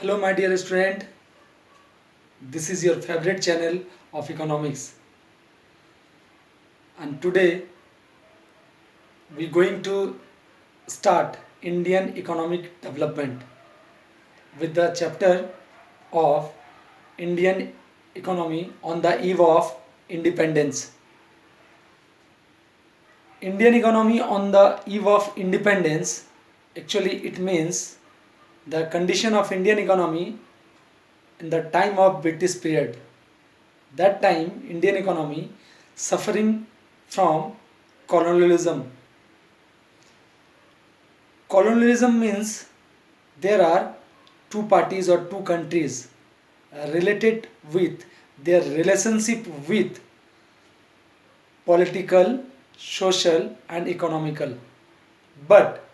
Hello, my dear student. This is your favorite channel of economics, and today we're going to start Indian economic development with the chapter of Indian economy on the eve of independence. Indian economy on the eve of independence, actually, it means the condition of Indian economy in the time of British period. That time, Indian economy suffering from colonialism. Colonialism means there are two parties or two countries related with their relationship with political, social and economical. But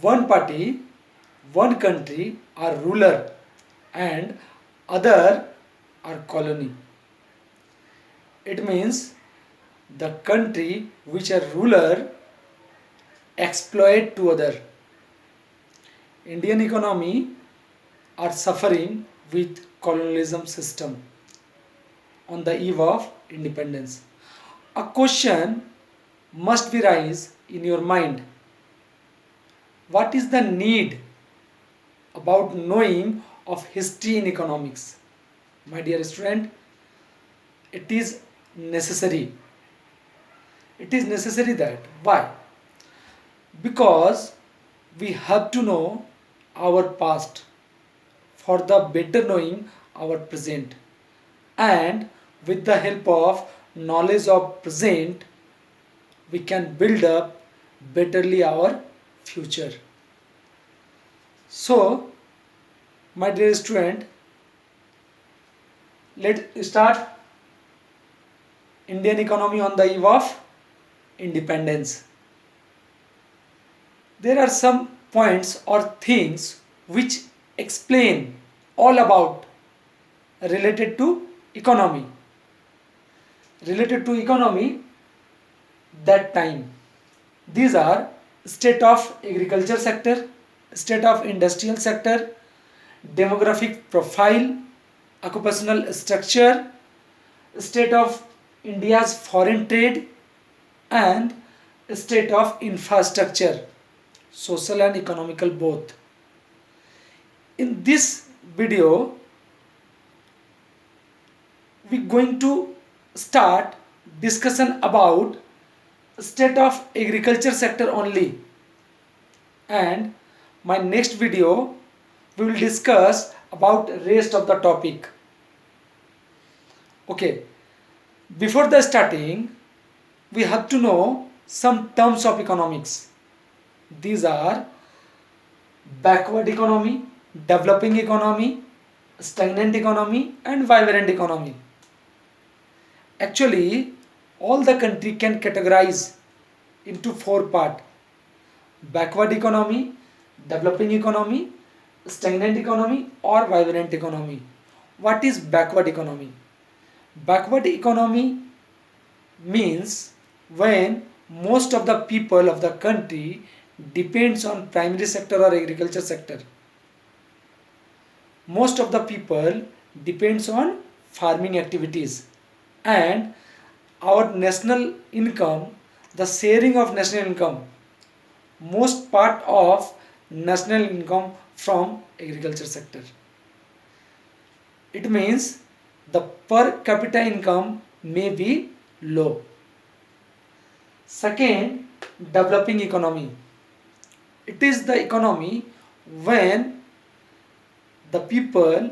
one party, one country are ruler and other are colony. It means the country which are ruler exploit to other. Indian economy are suffering with colonialism system on the eve of independence. A question must be rise in your mind. What is the need about knowing of history in economics? My dear student, it is necessary. It is necessary that why? Because we have to know our past for the better knowing our present, and with the help of knowledge of present we can build up betterly our future. So my dear student, let's start Indian economy on the eve of independence. There are some points or things which explain all about related to economy. Related to economy that time. These are state of agriculture sector, state of industrial sector, demographic profile, occupational structure, state of India's foreign trade, and state of infrastructure, social and economical both. In this video, we're going to start discussion about state of agriculture sector only, and my next video we will discuss about rest of the topic. Okay, before the starting we have to know some terms of economics. These are backward economy, developing economy, stagnant economy and vibrant economy. Actually, all the country can categorize into four part: backward economy, developing economy, stagnant economy or vibrant economy. What is backward economy? Backward economy means when most of the people of the country depends on primary sector or agriculture sector. Most of the people depends on farming activities, and our national income, the sharing of national income, most part of national income from agriculture sector. It means the per capita income may be low. Second, developing economy. It is the economy when the people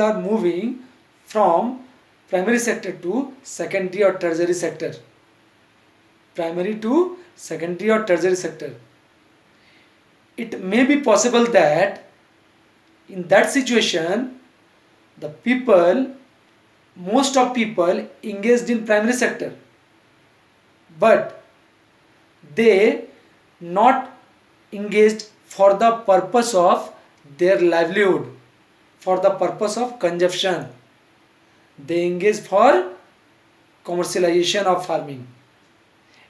are moving from primary sector to secondary or tertiary sector. Primary to secondary or tertiary sector. It may be possible that in that situation the people, most of people engaged in primary sector, but they not engaged for the purpose of their livelihood, for the purpose of consumption. They engage for commercialization of farming.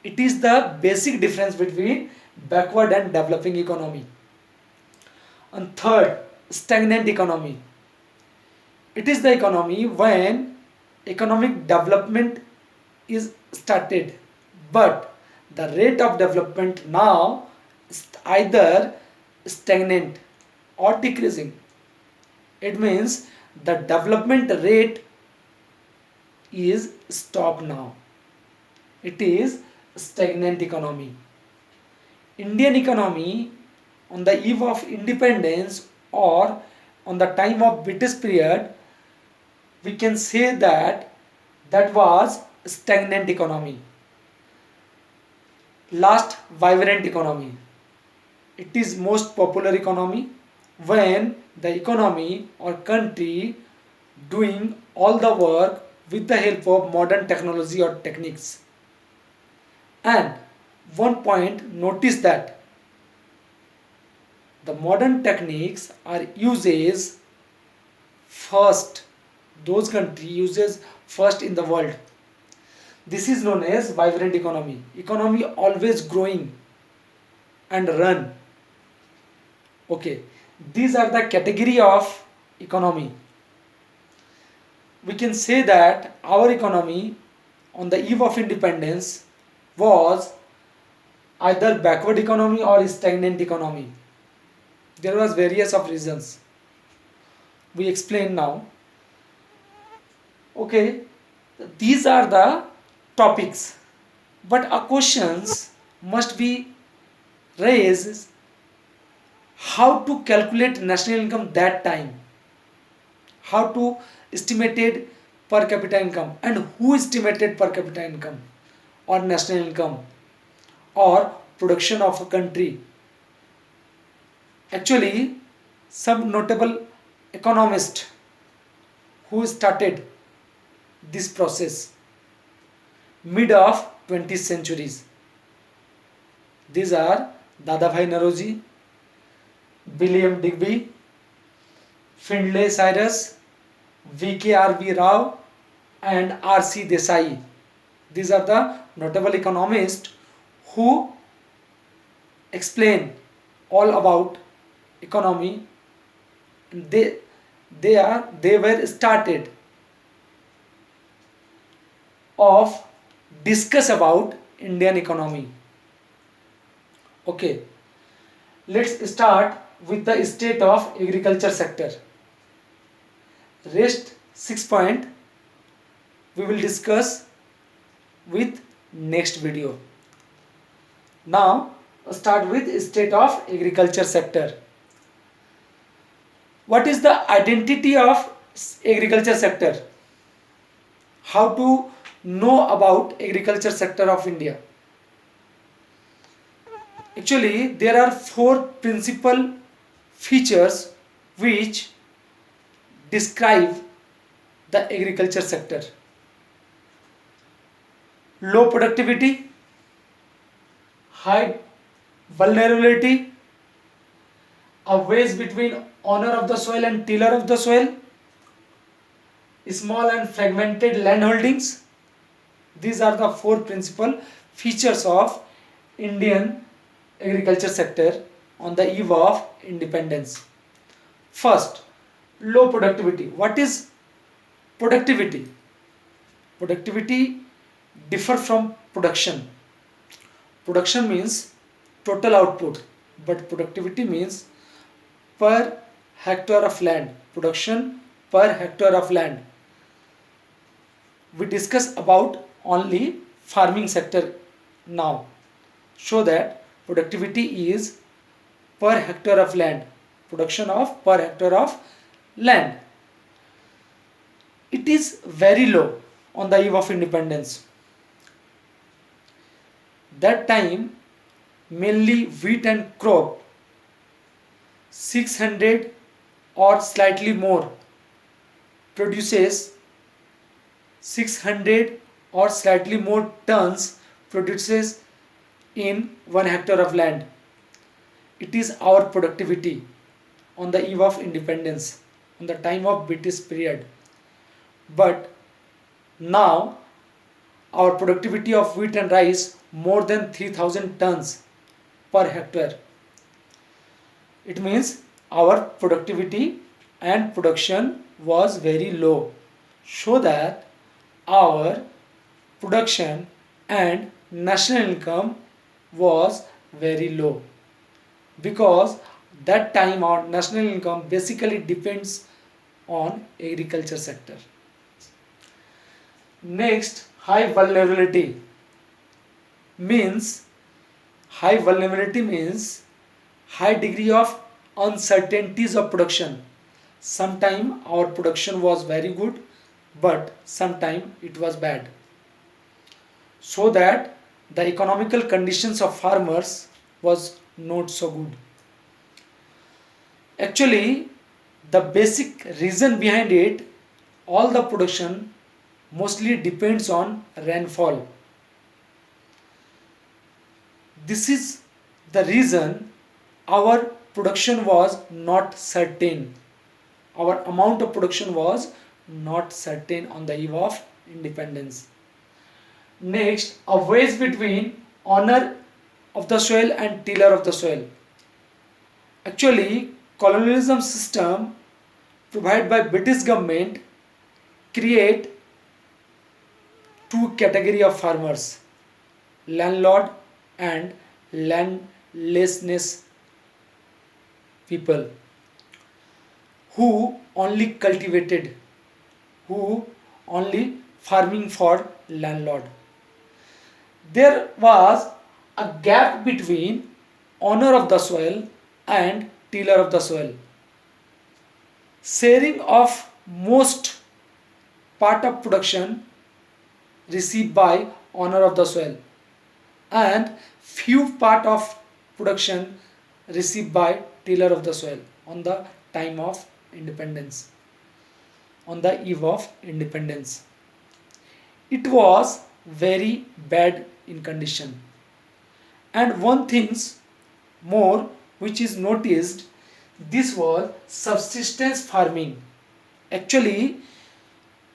It is the basic difference between backward and developing economy. And third, stagnant economy. It is the economy when economic development is started, but the rate of development now is either stagnant or decreasing. It means the development rate is stopped now. It is stagnant economy. Indian economy on the eve of independence or on the time of British period, we can say that that was stagnant economy. Last, vibrant economy. It is most popular economy when the economy or country doing all the work with the help of modern technology or techniques. And one point, notice that the modern techniques are uses first, those country uses first in the world. This is known as vibrant economy. Economy always growing and run. Okay, these are the category of economy. We can say that our economy on the eve of independence was either backward economy or stagnant economy. There was various of reasons. We explain now. Okay, these are the topics, but a questions must be raised: how to calculate national income that time, how to estimated per capita income, and who estimated per capita income or national income or production of a country. Actually, some notable economists who started this process mid of 20th centuries. These are Dadabhai Naroji, William Digby, Findlay Cyrus, V.K.R.V. Rao, and R.C. Desai. These are the notable economists who explain all about economy. They were started of discuss about Indian economy. Okay, let's start with the state of agriculture sector. Rest 6 point we will discuss with next video. Now start with state of agriculture sector. What is the identity of agriculture sector? How to know about agriculture sector of India? Actually, there are 4 principal features which describe the agriculture sector. Low productivity, high vulnerability, a wedge between owner of the soil and tiller of the soil, small and fragmented land holdings. These are the 4 principal features of Indian agriculture sector on the eve of independence. First, low productivity. What is productivity? Productivity differ from production. Production means total output, but productivity means per hectare of land. Production per hectare of land. We discuss about only farming sector now. Show that productivity is per hectare of land. Production of per hectare of land. It is very low on the eve of independence. That time mainly wheat and crop 600 or slightly more produces 600 or slightly more tons produces in 1 hectare of land. It is our productivity on the eve of independence, on the time of British period. But now our productivity of wheat and rice more than 3000 tons per hectare. It means our productivity and production was very low, so that our production and national income was very low, because that time our national income basically depends on agriculture sector. Next, high vulnerability means high degree of uncertainties of production. Sometime our production was very good, but sometime it was bad, so that the economical conditions of farmers was not so good. Actually, the basic reason behind it, all the production mostly depends on rainfall. This is the reason our production was not certain. Our amount of production was not certain on the eve of independence. Next, a wedge between owner of the soil and tiller of the soil. Actually, colonialism system provided by British government create two category of farmers: landlord and landlessness people, who only cultivated, who only farming for landlord. There was a gap between owner of the soil and tiller of the soil. Sharing of most part of production received by owner of the soil, and few part of production received by tiller of the soil on the time of independence, on the eve of independence. It was very bad in condition. And one things more which is noticed, this was subsistence farming. Actually,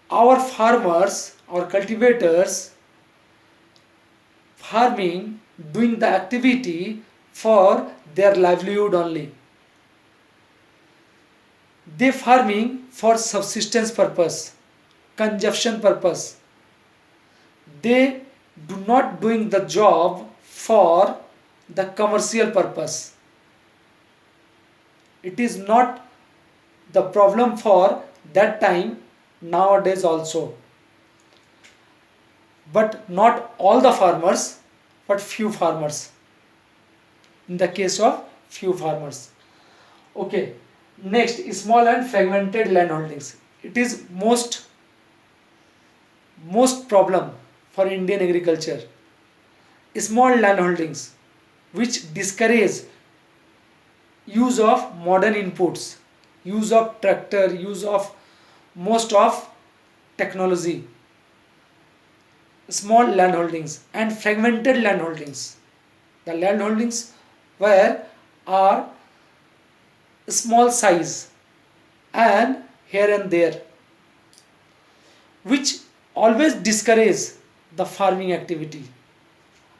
our farmers, our cultivators, farming, doing the activity for their livelihood only. They farming for subsistence purpose, consumption purpose. They do not doing the job for the commercial purpose. It is not the problem for that time, nowadays also. But not all the farmers, but few farmers. In the case of few farmers. Okay. Next, small and fragmented land holdings. It is most problem for Indian agriculture. Small land holdings which discourage use of modern inputs, use of tractor, use of most of technology. Small land holdings and fragmented land holdings. The land holdings where are small size and here and there, which always discourage the farming activity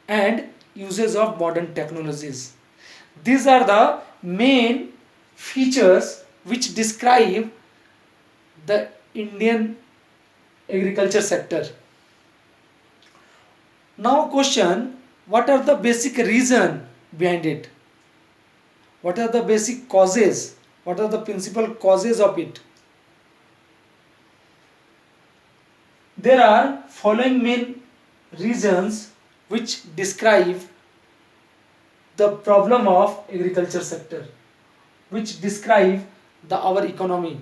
and uses of modern technologies. These are the main features which describe the Indian agriculture sector. Now question, what are the basic reason behind it? What are the basic causes? What are the principal causes of it? There are following main reasons which describe the problem of agriculture sector, which describe our economy.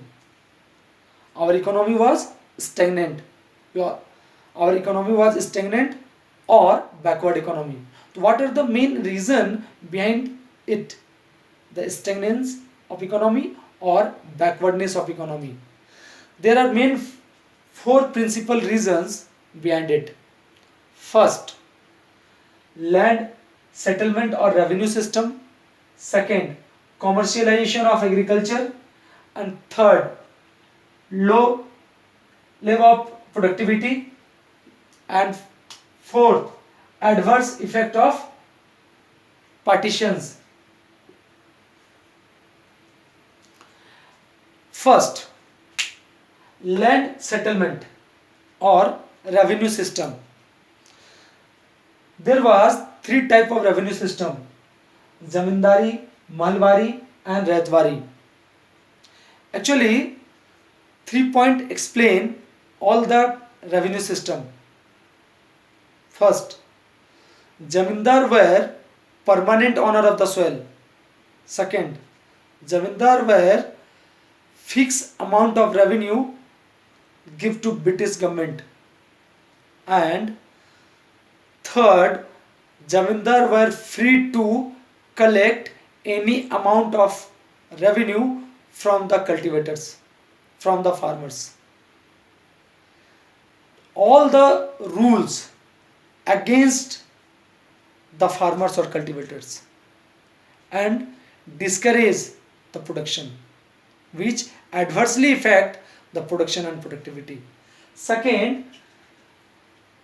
Our economy was stagnant. Our economy was stagnant or backward economy. So what are the main reason behind it? The stagnance of economy or backwardness of economy. There are main four principal reasons behind it. First, land settlement or revenue system. Second, commercialization of agriculture. And third, low level of productivity. And fourth, adverse effect of partitions. First, land settlement or revenue system. There was three type of revenue system: zamindari, malwari and raitwari. Actually, 3 point explain all the revenue system. First, zamindar were permanent owner of the soil. Second, zamindar were fixed amount of revenue give to British government. And third, zamindar were free to collect any amount of revenue from the cultivators, from the farmers. All the rules against the farmers or cultivators and discourage the production, which adversely affect the production and productivity. Second,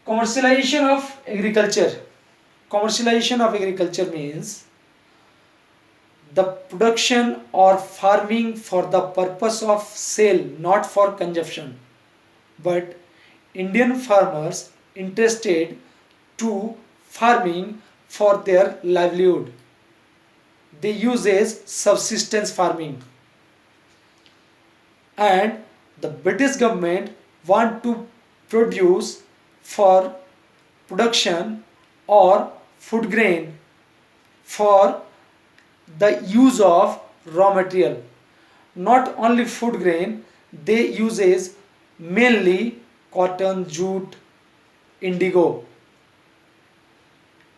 commercialization of agriculture. Commercialization of agriculture means the production or farming for the purpose of sale, not for consumption. But Indian farmers interested to farming for their livelihood. They use as subsistence farming. And the British government want to produce for production or food grain for the use of raw material. Not only food grain, they uses mainly cotton, jute, indigo.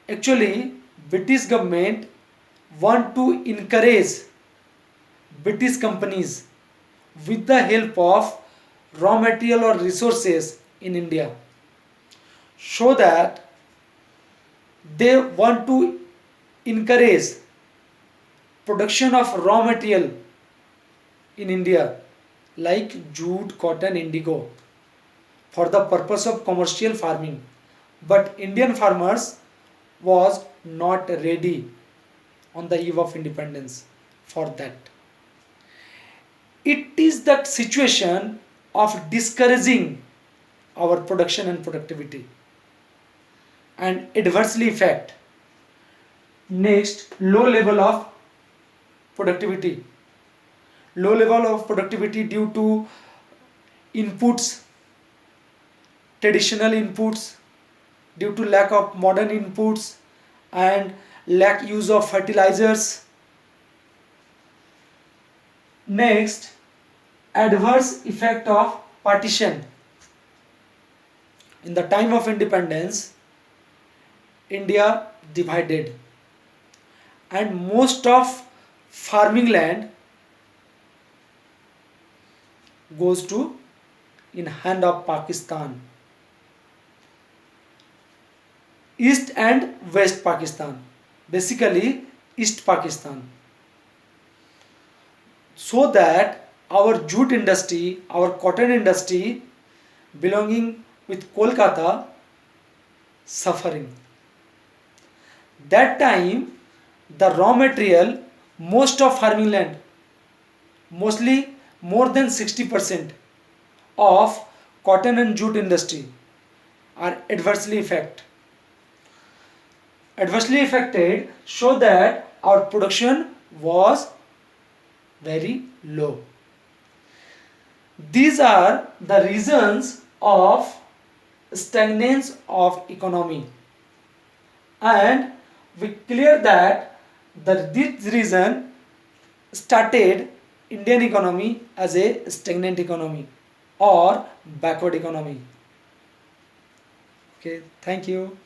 Actually, British government want to encourage British companies with the help of raw material or resources in India, so that they want to encourage production of raw material in India like jute, cotton, indigo for the purpose of commercial farming. But Indian farmers was not ready on the eve of independence for that. It is that situation of discouraging our production and productivity and adversely affect. Next, low level of productivity. Low level of productivity due to inputs, traditional inputs, due to lack of modern inputs and lack use of fertilizers. Next, adverse effect of partition. In the time of independence, India divided and most of farming land goes to in hand of Pakistan, East and West Pakistan, basically East Pakistan, so that our jute industry, our cotton industry belonging with Kolkata suffering. That time the raw material, most of farming land, mostly more than 60% of cotton and jute industry are adversely affected, so that our production was very low. These are the reasons of stagnance of economy, and we clear that this reason started Indian economy as a stagnant economy or backward economy. Okay, thank you.